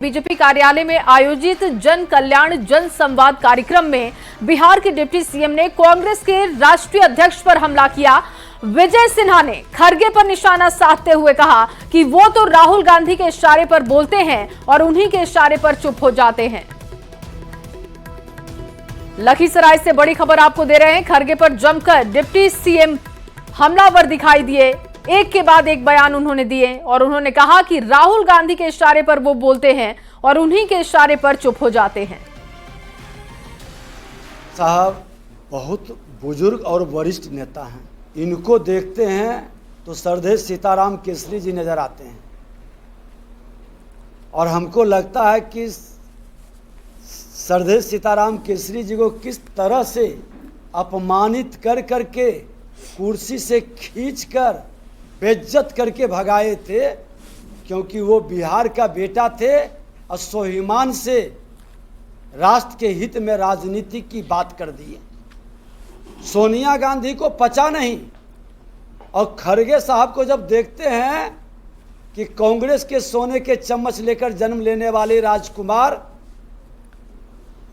BJP कार्यालय में आयोजित जन कल्याण जन संवाद कार्यक्रम में बिहार के डिप्टी सीएम ने कांग्रेस के राष्ट्रीय अध्यक्ष पर हमला किया। विजय सिन्हा ने खड़गे पर निशाना साधते हुए कहा कि वो तो राहुल गांधी के इशारे पर बोलते हैं और उन्हीं के इशारे पर चुप हो जाते हैं। लखीसराय से बड़ी खबर आपको दे रहे हैं। खड़गे पर जमकर डिप्टी सीएम हमलावर दिखाई दिए। एक के बाद एक बयान उन्होंने दिए और उन्होंने कहा कि राहुल गांधी के इशारे पर वो बोलते हैं और उन्हीं के इशारे पर चुप हो जाते हैं। साहब बहुत बुजुर्ग और वरिष्ठ नेता हैं, इनको देखते हैं तो श्रद्धेय सीताराम केसरी जी नजर आते हैं और हमको लगता है कि श्रद्धेय सीताराम केसरी जी को किस तरह से अपमानित कर करके कुर्सी से खींचकर बेइज्जत करके भगाए थे, क्योंकि वो बिहार का बेटा थे और स्वाभिमान से राष्ट्र के हित में राजनीति की बात कर दी। सोनिया गांधी को पचा नहीं और खड़गे साहब को जब देखते हैं कि कांग्रेस के सोने के चम्मच लेकर जन्म लेने वाले राजकुमार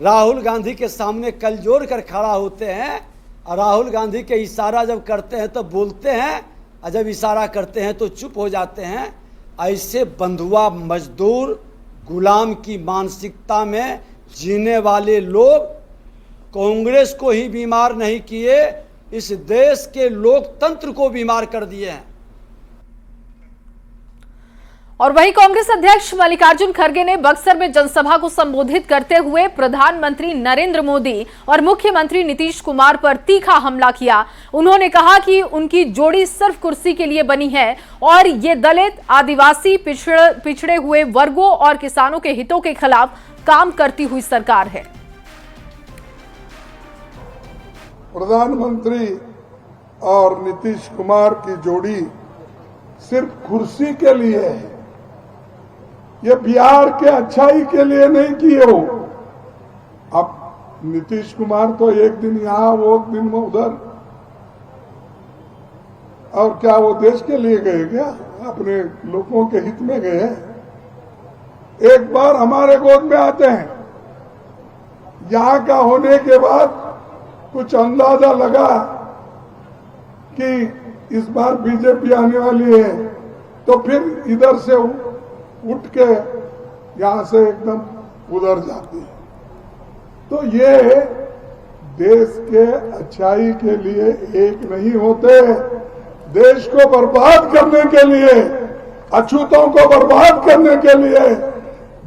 राहुल गांधी के सामने कलजोर कर खड़ा होते हैं और राहुल गांधी के इशारा जब करते हैं तो बोलते हैं और जब इशारा करते हैं तो चुप हो जाते हैं। ऐसे बंधुआ मजदूर गुलाम की मानसिकता में जीने वाले लोग कांग्रेस को ही बीमार नहीं किए, इस देश के लोकतंत्र को बीमार कर दिए हैं। और वहीं कांग्रेस अध्यक्ष मल्लिकार्जुन खड़गे ने बक्सर में जनसभा को संबोधित करते हुए प्रधानमंत्री नरेंद्र मोदी और मुख्यमंत्री नीतीश कुमार पर तीखा हमला किया। उन्होंने कहा कि उनकी जोड़ी सिर्फ कुर्सी के लिए बनी है और ये दलित, आदिवासी, पिछड़े हुए वर्गों और किसानों के हितों के खिलाफ काम करती हुई सरकार है। प्रधानमंत्री और नीतीश कुमार की जोड़ी सिर्फ कुर्सी के लिए है, ये बिहार के अच्छाई के लिए नहीं किए हो। अब नीतीश कुमार तो एक दिन यहाँ वो एक दिन उधर, और क्या वो देश के लिए गए क्या? अपने लोगों के हित में गए। एक बार हमारे गोद में आते हैं, यहाँ का होने के बाद कुछ अंदाजा लगा कि इस बार बीजेपी आने वाली है, तो फिर इधर से उठ के यहां से एकदम उधर जाती है। तो ये देश के अच्छाई के लिए एक नहीं होते, देश को बर्बाद करने के लिए, अछूतों को बर्बाद करने के लिए,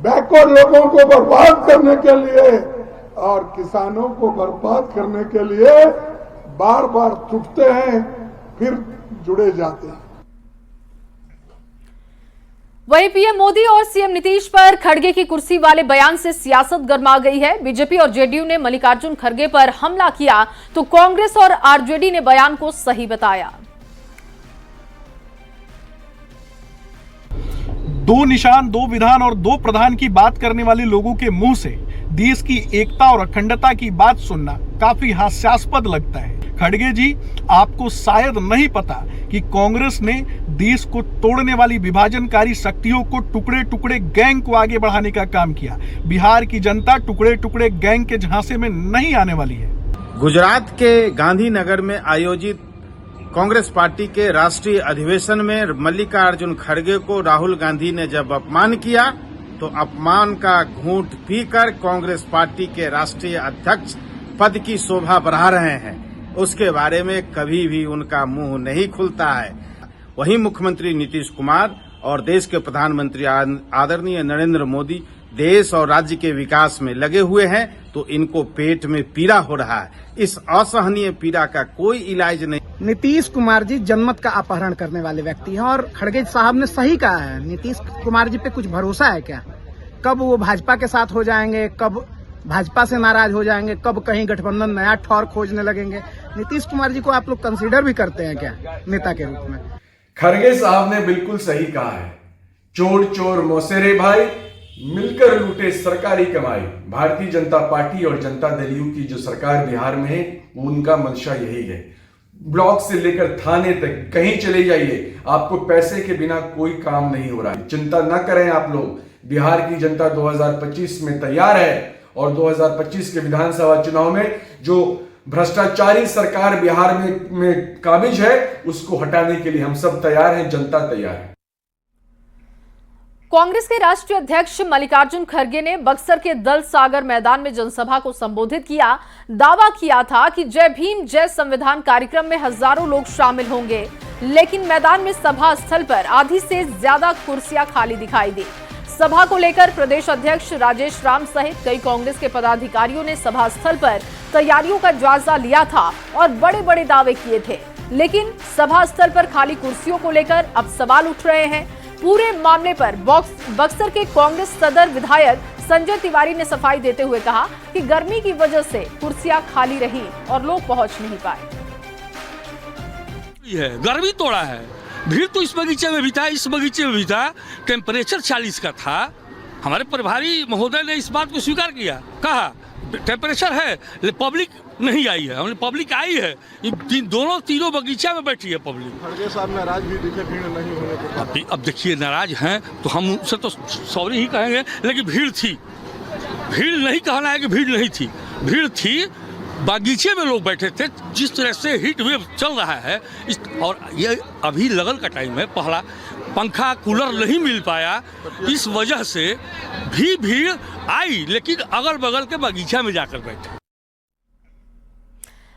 बैकवर्ड लोगों को बर्बाद करने के लिए और किसानों को बर्बाद करने के लिए बार बार टूटते हैं, फिर जुड़े जाते हैं। वहीं पीएम मोदी और सीएम नीतीश पर खड़गे की कुर्सी वाले बयान से सियासत गर्मा गई है। बीजेपी और जेडीयू ने मल्लिकार्जुन खड़गे पर हमला किया तो कांग्रेस और आरजेडी ने बयान को सही बताया। दो निशान, दो विधान और दो प्रधान की बात करने वाले लोगों के मुंह से देश की एकता और अखंडता की बात सुनना काफी हास्यास्पद लगता है। खड़गे जी, आपको शायद नहीं पता कि कांग्रेस ने देश को तोड़ने वाली विभाजनकारी शक्तियों को टुकड़े टुकड़े गैंग को आगे बढ़ाने का काम किया। बिहार की जनता टुकड़े टुकड़े गैंग के झांसे में नहीं आने वाली है। गुजरात के गांधीनगर में आयोजित कांग्रेस पार्टी के राष्ट्रीय अधिवेशन में मल्लिकार्जुन खड़गे को राहुल गांधी ने जब अपमान किया तो अपमान का घूंट पीकर कांग्रेस पार्टी के राष्ट्रीय अध्यक्ष पद की शोभा बढ़ा रहे हैं, उसके बारे में कभी भी उनका मुंह नहीं खुलता है। वहीं मुख्यमंत्री नीतीश कुमार और देश के प्रधानमंत्री आदरणीय नरेंद्र मोदी देश और राज्य के विकास में लगे हुए हैं, तो इनको पेट में पीड़ा हो रहा है। इस असहनीय पीड़ा का कोई इलाज नहीं। नीतीश कुमार जी जनमत का अपहरण करने वाले व्यक्ति हैं और खड़गे साहब ने सही कहा है। नीतीश कुमार जी पे कुछ भरोसा है क्या? कब वो भाजपा के साथ हो जाएंगे, कब भाजपा से नाराज हो जाएंगे, कब कहीं गठबंधन नया ठौर खोजने लगेंगे? नीतीश कुमार जी को आप लोग कंसीडर भी करते हैं क्या नेता के रूप में? खड़गे साहब ने बिल्कुल सही कहा है। चोर चोर मौसेरे भाई मिलकर लूटे सरकारी कमाई। भारतीय जनता पार्टी और जनता दल यू की जो सरकार बिहार में है, उनका मंशा यही है। ब्लॉक से लेकर थाने तक कहीं चले जाइए, आपको पैसे के बिना कोई काम नहीं हो रहा है। चिंता ना करें आप लोग, बिहार की जनता 2025 में तैयार है और 2025 के विधानसभा चुनाव में जो भ्रष्टाचारी सरकार बिहार में काबिज है उसको हटाने के लिए हम सब तैयार हैं, जनता तैयार है। कांग्रेस के राष्ट्रीय अध्यक्ष मल्लिकार्जुन खड़गे ने बक्सर के दल सागर मैदान में जनसभा को संबोधित किया। दावा किया था कि जय भीम जय संविधान कार्यक्रम में हजारों लोग शामिल होंगे, लेकिन मैदान में सभा स्थल पर आधी से ज्यादा कुर्सियां खाली दिखाई दी। सभा को लेकर प्रदेश अध्यक्ष राजेश राम सहित कई कांग्रेस के पदाधिकारियों ने सभा स्थल पर तैयारियों का जायजा लिया था और बड़े बड़े दावे किए थे, लेकिन सभा स्थल पर खाली कुर्सियों को लेकर अब सवाल उठ रहे हैं। पूरे मामले पर बक्सर के कांग्रेस सदर विधायक संजय तिवारी ने सफाई देते हुए कहा कि गर्मी की वजह से कुर्सियां खाली रही और लोग पहुंच नहीं पाए। गर्मी तोड़ा है, भीड़ तो इस बगीचे में भी था, इस बगीचे में भी था। टेम्परेचर 40 का था। हमारे प्रभारी महोदय ने इस बात को स्वीकार किया, कहा टेम्परेचर है, लेकिन पब्लिक नहीं आई है। हमने पब्लिक आई है, तीनों बगीचा में बैठी है पब्लिक। खड़गे साहब नाराज भी दिखे भीड़ नहीं होने के। अब देखिए नाराज हैं तो हम उनसे तो सॉरी ही कहेंगे, लेकिन भीड़ थी। भीड़ नहीं कहना है कि भीड़ नहीं थी, भीड़ थी। बागीचे में लोग बैठे थे। जिस तरह से हीट वेव चल रहा है और ये अभी लगन का टाइम है, पहला पंखा कूलर नहीं मिल पाया, इस वजह से भी भीड़ आई, लेकिन अगल बगल के बगीचा में जाकर बैठे।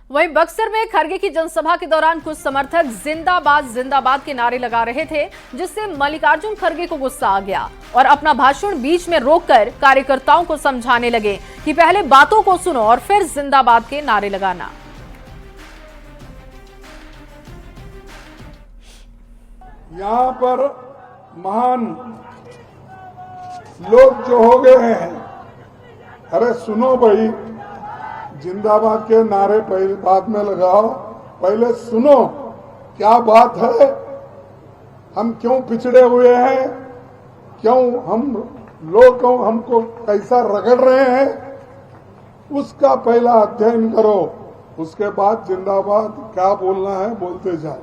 वहीं बक्सर में खड़गे की जनसभा के दौरान कुछ समर्थक जिंदाबाद जिंदाबाद के नारे लगा रहे थे, जिससे मल्लिकार्जुन खड़गे को गुस्सा आ गया और अपना भाषण बीच में रोककर कार्यकर्ताओं को समझाने लगे कि पहले बातों को सुनो और फिर जिंदाबाद के नारे लगाना। यहाँ पर महान लोग जो हो गए हैं, अरे सुनो भाई, जिंदाबाद के नारे पहले बाद में लगाओ, पहले सुनो क्या बात है, हम क्यों पिछड़े हुए हैं, क्यों हम लोग हमको कैसा रगड़ रहे हैं, उसका पहला अध्ययन करो, उसके बाद जिंदाबाद क्या बोलना है बोलते जाओ।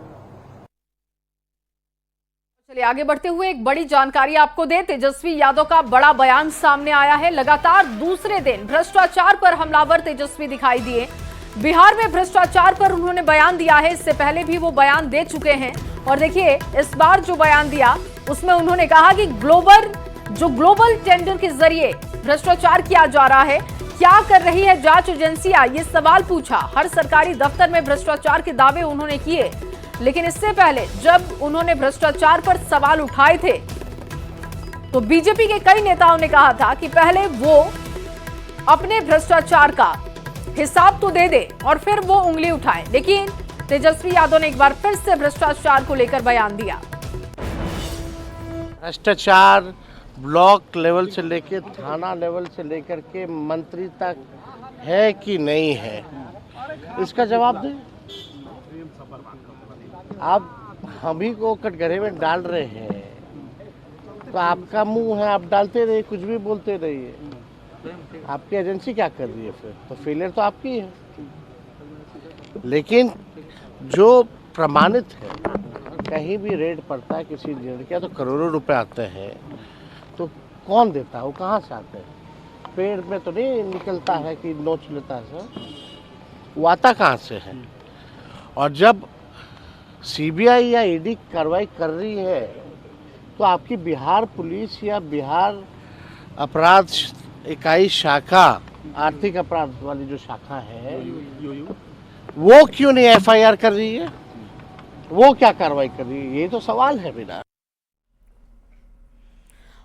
चलिए आगे बढ़ते हुए एक बड़ी जानकारी आपको दे। तेजस्वी यादव का बड़ा बयान सामने आया है। लगातार दूसरे दिन भ्रष्टाचार पर हमलावर तेजस्वी दिखाई दिए। बिहार में भ्रष्टाचार पर उन्होंने बयान दिया है, इससे पहले भी वो बयान दे चुके हैं और देखिए इस बार जो बयान दिया उसमें उन्होंने कहा कि ग्लोबल टेंडर के जरिए भ्रष्टाचार किया जा रहा है, क्या कर रही है जांच एजेंसियां, ये सवाल पूछा। हर सरकारी दफ्तर में भ्रष्टाचार के दावे उन्होंने किए, लेकिन इससे पहले जब उन्होंने भ्रष्टाचार पर सवाल उठाए थे तो बीजेपी के कई नेताओं ने कहा था कि पहले वो अपने भ्रष्टाचार का हिसाब तो दे दे और फिर वो उंगली उठाए, लेकिन तेजस्वी यादव ने एक बार फिर से भ्रष्टाचार को लेकर बयान दिया। भ्रष्टाचार ब्लॉक लेवल से लेकर थाना लेवल से लेकर के मंत्री तक है कि नहीं है, इसका जवाब दें। आप हम ही को कटघरे में डाल रहे हैं तो आपका मुंह है, आप डालते रहिए, कुछ भी बोलते रहिए। आपकी एजेंसी क्या कर रही है फिर? तो फेलियर तो आपकी है। लेकिन जो प्रमाणित है, कहीं भी रेड पड़ता है किसी जगह का तो करोड़ों रुपए आते हैं, तो कौन देता है? वो कहाँ से आते हैं? पेड़ में तो नहीं निकलता है कि नोच लेता है सर, वो आता कहाँ से है? और जब सीबीआई या ईडी कार्रवाई कर रही है तो आपकी बिहार पुलिस या बिहार अपराध इकाई शाखा, आर्थिक अपराध वाली जो शाखा है, वो क्यों नहीं एफआईआर कर रही है? वो क्या कार्रवाई कर रही है? ये तो सवाल है बिना।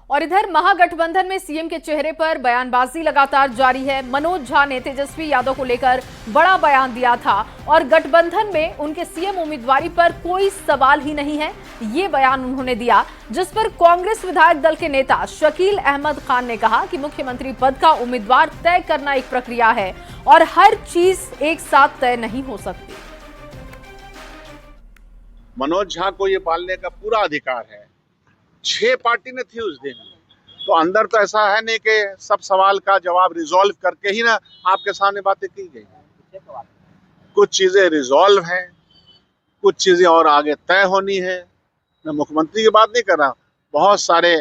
और इधर महागठबंधन में सीएम के चेहरे पर बयानबाजी लगातार जारी है। मनोज झा ने तेजस्वी यादव को लेकर बड़ा बयान दिया था और गठबंधन में उनके सीएम उम्मीदवारी पर कोई सवाल ही नहीं है, ये बयान उन्होंने दिया, जिस पर कांग्रेस विधायक दल के नेता शकील अहमद खान ने कहा कि मुख्यमंत्री पद का उम्मीदवार तय करना एक प्रक्रिया है और हर चीज एक साथ तय नहीं हो सकती। मनोज झा को ये पालने का पूरा अधिकार है। 6 पार्टी ने थी उस दिन, तो अंदर तो ऐसा है नहीं कि सब सवाल का जवाब रिजॉल्व करके ही ना आपके सामने बातें की गई। कुछ चीजें रिजॉल्व हैं, कुछ चीजें और आगे तय होनी है। मैं मुख्यमंत्री की बात नहीं कर रहा, बहुत सारे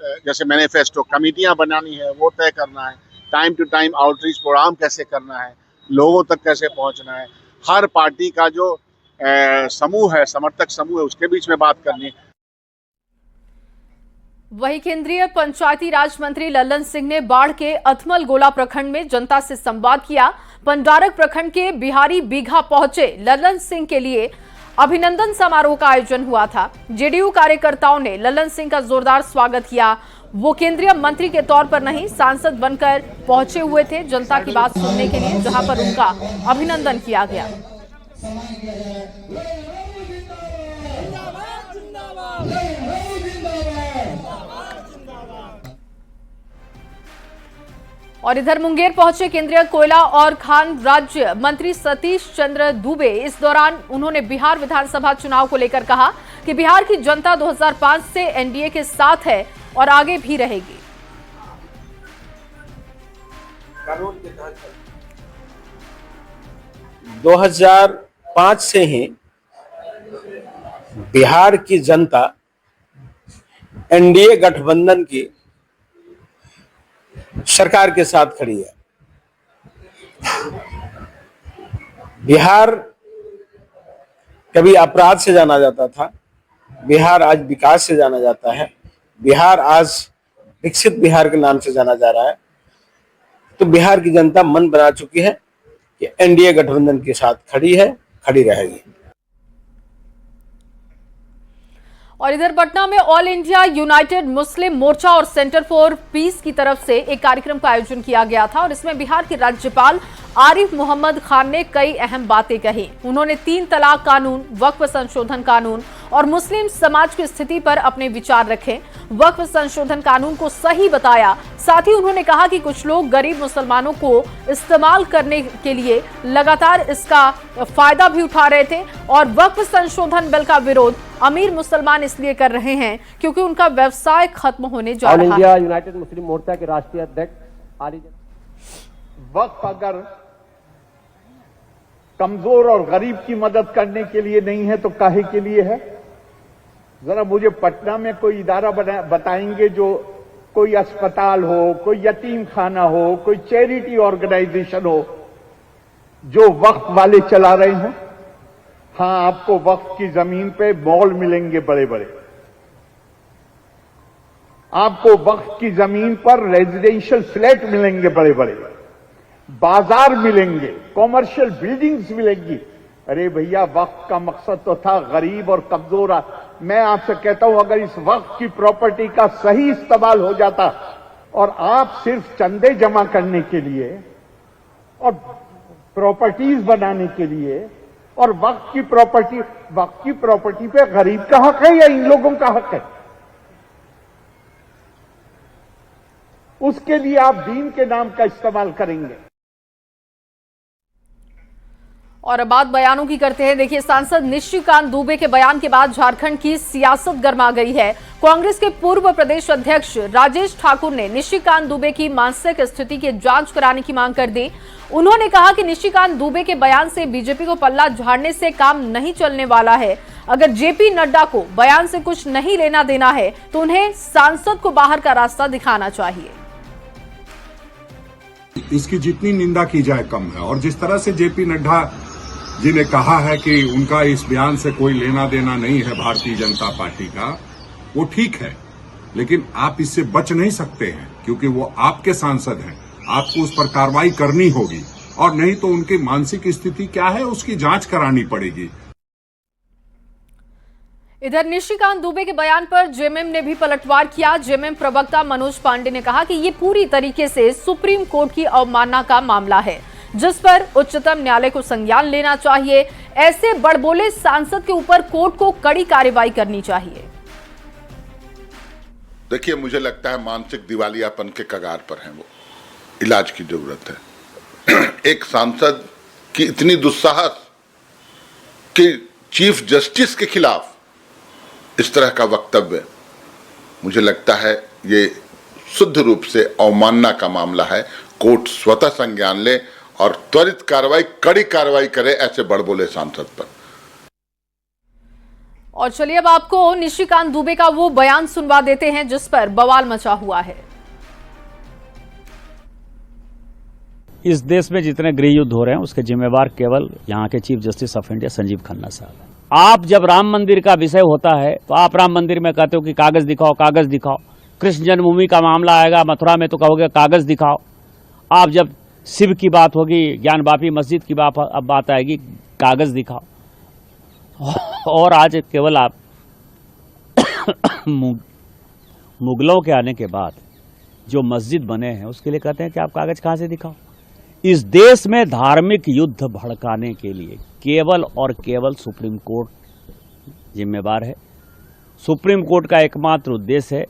जैसे मैनिफेस्टो कमेटियां बनानी है, वो तय करना है, time to time outreach programme कैसे करना है, लोगों तक कैसे पहुंचना है, हर पार्टी का जो समूह है, समर्थक समूह है, उसके बीच में बात करनी है। वहीं केंद्रीय पंचायती राज मंत्री लल्लन सिंह ने बाढ़ के अथमल गोला प्रखंड में जनता से संवाद किया। पंडारक प्रखंड के बिहारी बीघा पहुंचे लल्लन सिंह के लिए अभिनंदन समारोह का आयोजन हुआ था। जेडीयू कार्यकर्ताओं ने लल्लन सिंह का जोरदार स्वागत किया। वो केंद्रीय मंत्री के तौर पर नहीं, सांसद बनकर पहुंचे हुए थे जनता की बात सुनने के लिए, जहां पर उनका अभिनंदन किया गया। और इधर मुंगेर पहुंचे केंद्रीय कोयला और खान राज्य मंत्री सतीश चंद्र दुबे। इस दौरान उन्होंने बिहार विधानसभा चुनाव को लेकर कहा कि बिहार की जनता 2005 से एनडीए के साथ है और आगे भी रहेगी। 2005 से ही बिहार की जनता एनडीए गठबंधन की सरकार के साथ खड़ी है। बिहार कभी अपराध से जाना जाता था, बिहार आज विकास से जाना जाता है, बिहार आज विकसित बिहार के नाम से जाना जा रहा है। तो बिहार की जनता मन बना चुकी है कि एनडीए गठबंधन के साथ खड़ी है, खड़ी रहेगी। और इधर पटना में ऑल इंडिया यूनाइटेड मुस्लिम मोर्चा और सेंटर फॉर पीस की तरफ से एक कार्यक्रम का आयोजन किया गया था और इसमें बिहार के राज्यपाल आरिफ मोहम्मद खान ने कई अहम बातें कही। उन्होंने 3 तलाक कानून, वक्फ संशोधन कानून और मुस्लिम समाज की स्थिति पर अपने विचार रखे। वक्फ संशोधन कानून को सही बताया। साथ ही उन्होंने कहा कि कुछ लोग गरीब मुसलमानों को इस्तेमाल करने के लिए लगातार इसका फायदा भी उठा रहे थे और वक्फ संशोधन बिल का विरोध अमीर मुसलमान इसलिए कर रहे हैं क्योंकि उनका व्यवसाय खत्म होने जा रहा है। ऑल इंडिया यूनाइटेड मुस्लिम मोर्चा के राष्ट्रीय अध्यक्ष वक्फ अगर कमजोर और गरीब की मदद करने के लिए नहीं है तो काहे के लिए है? जरा मुझे पटना में कोई इदारा बताएंगे जो कोई अस्पताल हो, कोई यतीम खाना हो, कोई चैरिटी ऑर्गेनाइजेशन हो जो वक्फ वाले चला रहे हो। हाँ, आपको वक्फ की जमीन पे मॉल मिलेंगे बड़े बड़े, आपको वक्फ की जमीन पर रेजिडेंशियल फ्लैट मिलेंगे बड़े बड़े, बाजार मिलेंगे, कॉमर्शियल बिल्डिंग्स मिलेंगी। अरे भैया, वक्फ का मकसद तो था गरीब और कमजोर। मैं आपसे कहता हूं, अगर इस वक्फ की प्रॉपर्टी का सही इस्तेमाल हो जाता और आप सिर्फ चंदे जमा करने के लिए और प्रॉपर्टीज बनाने के लिए और वक्फ की प्रॉपर्टी पे गरीब का हक है या इन लोगों का हक है? उसके लिए आप दीन के नाम का इस्तेमाल करेंगे। और अब बात बयानों की करते हैं। देखिए, सांसद निशिकांत दुबे के बयान के बाद झारखंड की सियासत गर्मा गई है। कांग्रेस के पूर्व प्रदेश अध्यक्ष राजेश ठाकुर ने निशिकांत दुबे की मानसिक स्थिति की जांच कराने की मांग कर दी। उन्होंने कहा कि निशिकांत दुबे के बयान से बीजेपी को पल्ला झाड़ने से काम नहीं चलने वाला है। अगर जेपी नड्डा को बयान से कुछ नहीं लेना देना है तो उन्हें सांसद को बाहर का रास्ता दिखाना चाहिए। इसकी जितनी निंदा की जाए कम है। और जिस तरह से जेपी नड्डा जी ने कहा है कि उनका इस बयान से कोई लेना देना नहीं है भारतीय जनता पार्टी का, वो ठीक है, लेकिन आप इससे बच नहीं सकते हैं क्योंकि वो आपके सांसद हैं। आपको उस पर कार्रवाई करनी होगी और नहीं तो उनकी मानसिक स्थिति क्या है उसकी जांच करानी पड़ेगी। इधर निशिकांत दुबे के बयान पर जेएमएम ने भी पलटवार किया। जेएमएम प्रवक्ता मनोज पांडे ने कहा कि ये पूरी तरीके से सुप्रीम कोर्ट की अवमानना का मामला है जिस पर उच्चतम न्यायालय को संज्ञान लेना चाहिए। ऐसे बड़बोले सांसद के ऊपर कोर्ट को कड़ी कार्रवाई करनी चाहिए। देखिए, मुझे लगता है मानसिक दिवालियापन के कगार पर हैं वो, इलाज की जरूरत है। एक सांसद की इतनी दुस्साहस कि चीफ जस्टिस के खिलाफ इस तरह का वक्तव्य, मुझे लगता है ये शुद्ध रूप से अवमानना का मामला है। कोर्ट स्वतः संज्ञान ले और त्वरित कार्रवाई, कड़ी कार्रवाई करे ऐसे बड़बोले सांसद पर। और चलिए अब आपको निशिकांत दुबे का वो बयान सुनवा देते हैं जिस पर बवाल मचा हुआ है। इस देश में जितने गृह युद्ध हो रहे हैं उसके जिम्मेवार केवल यहाँ के chief justice of India Sanjeev Khanna साहब हैं। आप जब राम मंदिर का विषय होता है तो आप राम मंदिर में कहते हो कि कागज दिखाओ, कागज दिखाओ। कृष्ण जन्मभूमि का मामला आएगा मथुरा में तो कहोगे कागज दिखाओ। आप जब शिव की बात होगी, ज्ञान वापी मस्जिद की बात आएगी, कागज दिखाओ। और आज केवल आप मुगलों के आने के बाद जो मस्जिद बने हैं उसके लिए कहते हैं कि आप कागज कहां से दिखाओ। इस देश में धार्मिक युद्ध भड़काने के लिए केवल और केवल सुप्रीम कोर्ट जिम्मेवार है। सुप्रीम कोर्ट का एकमात्र उद्देश्य है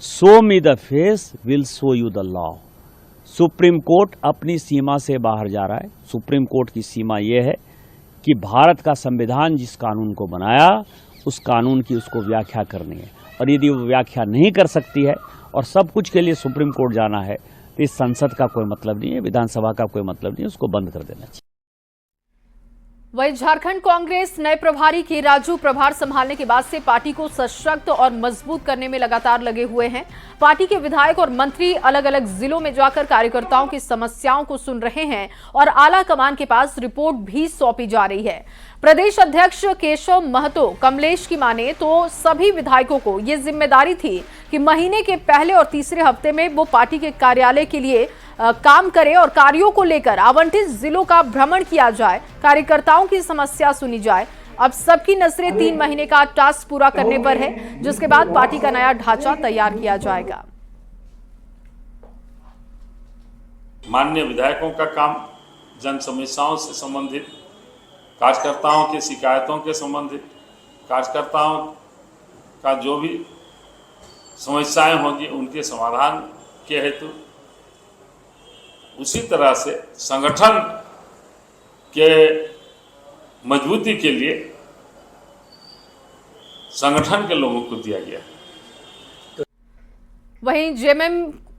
show me the face will show you the law. Supreme court अपनी सीमा से बाहर जा रहा है। सुप्रीम कोर्ट की सीमा यह है कि भारत का संविधान जिस कानून को बनाया उस कानून की उसको व्याख्या करनी है, और यदि वो व्याख्या नहीं कर सकती है और सब कुछ के लिए सुप्रीम कोर्ट जाना है तो इस संसद का कोई मतलब नहीं है, विधानसभा का कोई मतलब नहीं है, उसको बंद कर देना चाहिए। वहीं झारखंड कांग्रेस नए प्रभारी के राजू प्रभार संभालने के बाद से पार्टी को सशक्त और मजबूत करने में लगातार लगे हुए हैं। पार्टी के विधायक और मंत्री अलग अलग जिलों में जाकर कार्यकर्ताओं की समस्याओं को सुन रहे हैं और आला कमान के पास रिपोर्ट भी सौंपी जा रही है। प्रदेश अध्यक्ष केशव महतो कमलेश की माने तो सभी विधायकों को ये जिम्मेदारी थी कि महीने के पहले और तीसरे हफ्ते में वो पार्टी के कार्यालय के लिए काम करें और कार्यों को लेकर आवंटित जिलों का भ्रमण किया जाए, कार्यकर्ताओं की समस्या सुनी जाए। अब सबकी नजरें 3 महीने का टास्क पूरा करने पर है, जिसके बाद पार्टी का नया ढांचा तैयार किया जाएगा। माननीय विधायकों का काम जन समस्याओं से संबंधित, कार्यकर्ताओं की शिकायतों के संबंधित, कार्यकर्ताओं का जो भी समस्याएं होंगी उनके समाधान के हेतु, उसी तरह से संगठन के मजबूती के लिए संगठन के लोगों को दिया गया। वहीं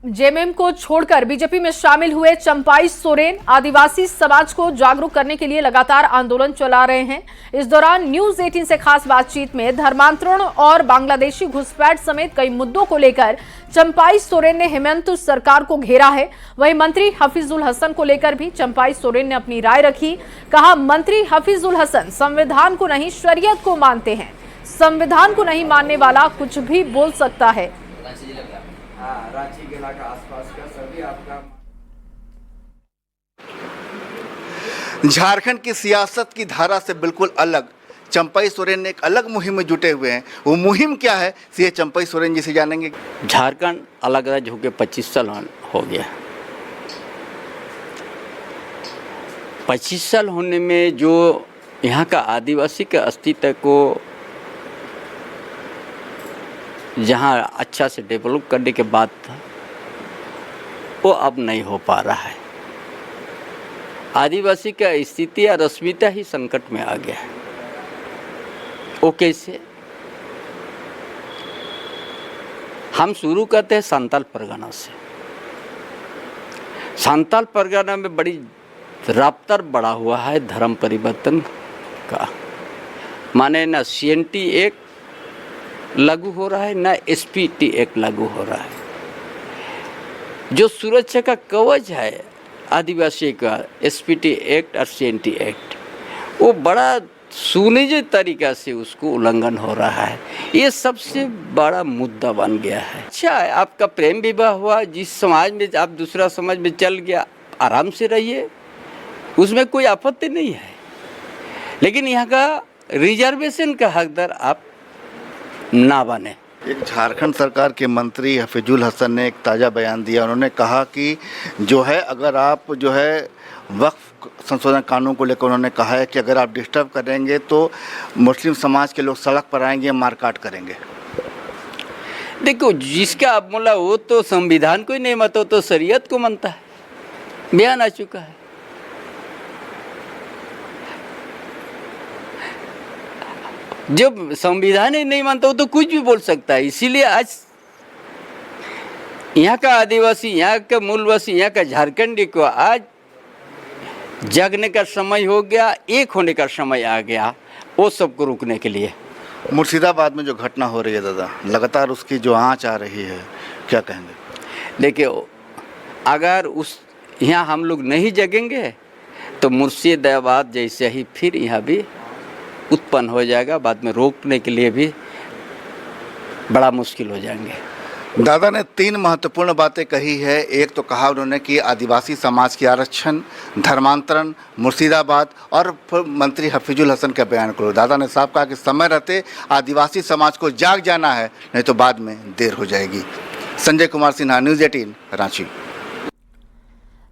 जेएमएम को छोड़कर बीजेपी में शामिल हुए चंपाई सोरेन आदिवासी समाज को जागरूक करने के लिए लगातार आंदोलन चला रहे हैं। इस दौरान न्यूज 18 से खास बातचीत में धर्मांतरण और बांग्लादेशी घुसपैठ समेत कई मुद्दों को लेकर चंपाई सोरेन ने हेमंत सरकार को घेरा है। वहीं मंत्री हफीजुल हसन को लेकर भी चंपाई सोरेन ने अपनी राय रखी। कहा, मंत्री हफीजुल हसन संविधान को नहीं शरीयत को मानते हैं। संविधान को नहीं मानने वाला कुछ भी बोल सकता है। रांची जिला का आसपास का सभी आपका झारखंड की सियासत की धारा से बिल्कुल अलग चंपाई सोरेन ने एक अलग मुहिम में जुटे हुए हैं। वो मुहिम क्या है, सीए चंपाई सोरेन जी से जानेंगे। झारखंड अलग राज्य होकर 25 साल हो गया। 25 साल होने में जो यहाँ का आदिवासी के अस्तित्व को जहाँ अच्छा से डेवलप करने के बाद था वो अब नहीं हो पा रहा है। आदिवासी का स्थिति या अस्मिता ही संकट में आ गया है। वो कैसे? हम शुरू करते हैं संताल परगना से। संताल परगना में बड़ी रफ्तार बढ़ा हुआ है धर्म परिवर्तन का। माने ना CNT एक्ट लागू हो रहा है, ना SPT एक्ट लागू हो रहा है। जो सुरक्षा का कवच है आदिवासी का SPT एक्ट और CNT एक्ट, वो बड़ा सुनिश्चित तरीका से उसको उल्लंघन हो रहा है। ये सबसे बड़ा मुद्दा बन गया है। अच्छा है, आपका प्रेम विवाह हुआ, जिस समाज में आप दूसरा समाज में चल गया, आराम से रहिए, उसमें कोई आपत्ति नहीं है। लेकिन यहाँ का रिजर्वेशन का हकदार आप ना बने। एक झारखंड सरकार के मंत्री हफीजुल हसन ने एक ताज़ा बयान दिया। उन्होंने कहा कि जो है अगर आप जो है वक्फ संशोधन कानून को लेकर उन्होंने कहा है कि अगर आप डिस्टर्ब करेंगे तो मुस्लिम समाज के लोग सड़क पर आएंगे, मारकाट करेंगे। देखो, जिसका आप बोला वो तो संविधान को ही नहीं मानता, तो शरीयत को मानता है। बयान आ चुका है। जब संविधान ही नहीं मानता हो तो कुछ भी बोल सकता है। इसीलिए आज यहाँ का आदिवासी, यहाँ का मूलवासी, यहाँ का झारखंडी को आज जागने का समय हो गया, एक होने का समय आ गया, वो सबको रोकने के लिए। मुर्शिदाबाद में जो घटना हो रही है दादा, लगातार उसकी जो आंच आ रही है, क्या कहेंगे? देखिए, अगर उस यहाँ हम लोग नहीं जगेंगे तो मुर्शिदाबाद जैसे ही फिर यहाँ भी उत्पन्न हो जाएगा। बाद में रोकने के लिए भी बड़ा मुश्किल हो जाएंगे। दादा ने 3 महत्वपूर्ण बातें कही है। एक तो कहा उन्होंने कि आदिवासी समाज के आरक्षण, धर्मांतरण, मुर्शिदाबाद, और मंत्री हफीजुल हसन का बयान करो। दादा ने साफ कहा कि समय रहते आदिवासी समाज को जाग जाना है, नहीं तो बाद में देर हो जाएगी। संजय कुमार सिन्हा, न्यूज़ 18, रांची।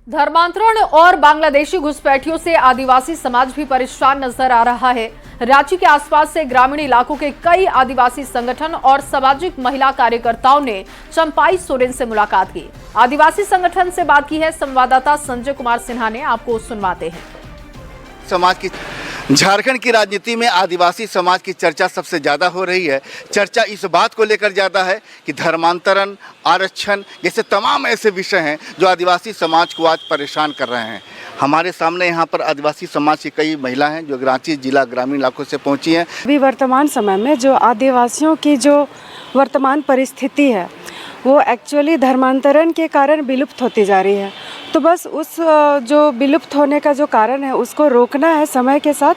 धर्मांतरण और बांग्लादेशी घुसपैठियों से आदिवासी समाज भी परेशान नजर आ रहा है। रांची के आसपास से ग्रामीण इलाकों के कई आदिवासी संगठन और सामाजिक महिला कार्यकर्ताओं ने चंपाई सोरेन से मुलाकात की। आदिवासी संगठन से बात की है संवाददाता संजय कुमार सिन्हा ने, आपको सुनवाते हैं। समाज की झारखंड की राजनीति में आदिवासी समाज की चर्चा सबसे ज़्यादा हो रही है। चर्चा इस बात को लेकर ज़्यादा है कि धर्मांतरण, आरक्षण जैसे तमाम ऐसे विषय हैं जो आदिवासी समाज को आज परेशान कर रहे हैं। हमारे सामने यहाँ पर आदिवासी समाज की कई महिला हैं जो रांची जिला ग्रामीण इलाकों से पहुँची हैं। अभी वर्तमान समय में जो आदिवासियों की जो वर्तमान परिस्थिति है वो एक्चुअली धर्मांतरण के कारण विलुप्त होती जा रही है। तो बस उस जो विलुप्त होने का जो कारण है उसको रोकना है समय के साथ।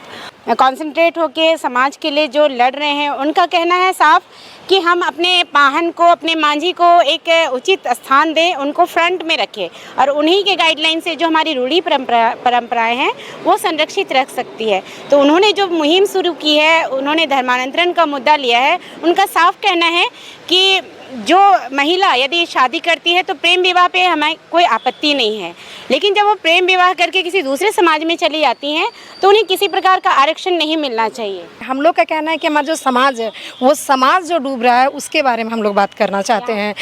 कॉन्सेंट्रेट होके समाज के लिए जो लड़ रहे हैं उनका कहना है साफ कि हम अपने पाहन को, अपने मांझी को एक उचित स्थान दें, उनको फ्रंट में रखें और उन्हीं के गाइडलाइन से जो हमारी रूढ़ी परंपराएं हैं वो संरक्षित रख सकती है। तो उन्होंने जो मुहिम शुरू की है, उन्होंने धर्मांतरण का मुद्दा लिया है। उनका साफ कहना है कि जो महिला यदि शादी करती है तो प्रेम विवाह पे हमें कोई आपत्ति नहीं है, लेकिन जब वो प्रेम विवाह करके किसी दूसरे समाज में चली जाती हैं तो उन्हें किसी प्रकार का आरक्षण नहीं मिलना चाहिए। हम लोग का कहना है कि हमारा जो समाज है वो समाज जो डूब रहा है उसके बारे में हम लोग बात करना चाहते हैं,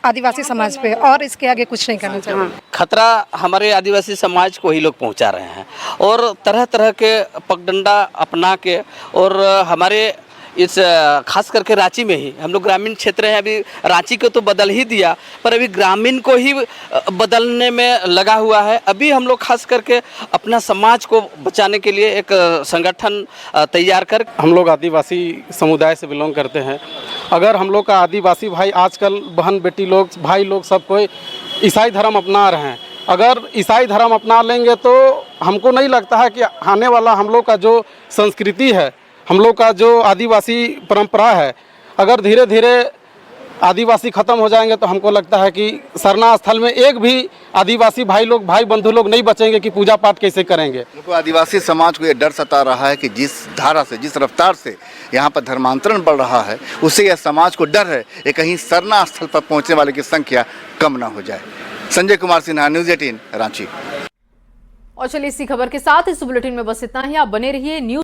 आदिवासी समाज पे, और इसके आगे कुछ नहीं करना चाहिए। खतरा हमारे आदिवासी समाज को ही लोग पहुंचा रहे हैं और तरह तरह के पगडंडा अपना के, और हमारे इस खास करके रांची में ही हम लोग ग्रामीण क्षेत्र हैं। अभी रांची को तो बदल ही दिया, पर अभी ग्रामीण को ही बदलने में लगा हुआ है। अभी हम लोग खास करके अपना समाज को बचाने के लिए एक संगठन तैयार कर, हम लोग आदिवासी समुदाय से बिलोंग करते हैं। अगर हम लोग का आदिवासी भाई आजकल बहन बेटी लोग, भाई लोग सब कोई ईसाई धर्म अपना रहे हैं। अगर ईसाई धर्म अपना लेंगे तो हमको नहीं लगता है कि आने वाला हम लोग का जो संस्कृति है, हम लोग का जो आदिवासी परंपरा है, अगर धीरे धीरे आदिवासी खत्म हो जाएंगे तो हमको लगता है कि सरना स्थल में एक भी आदिवासी भाई बंधु लोग नहीं बचेंगे कि पूजा पाठ कैसे करेंगे। आदिवासी समाज को ये डर सता रहा है कि जिस धारा से, जिस रफ्तार से यहाँ पर धर्मांतरण बढ़ रहा है, उससे यह समाज को डर है कि कहीं सरना स्थल पर पहुँचने वाले की संख्या कम ना हो जाए। संजय कुमार सिन्हा, न्यूज़ 18, रांची। और चलिए इसी खबर के साथ इस बुलेटिन में बस इतना ही। आप बने रहिए न्यूज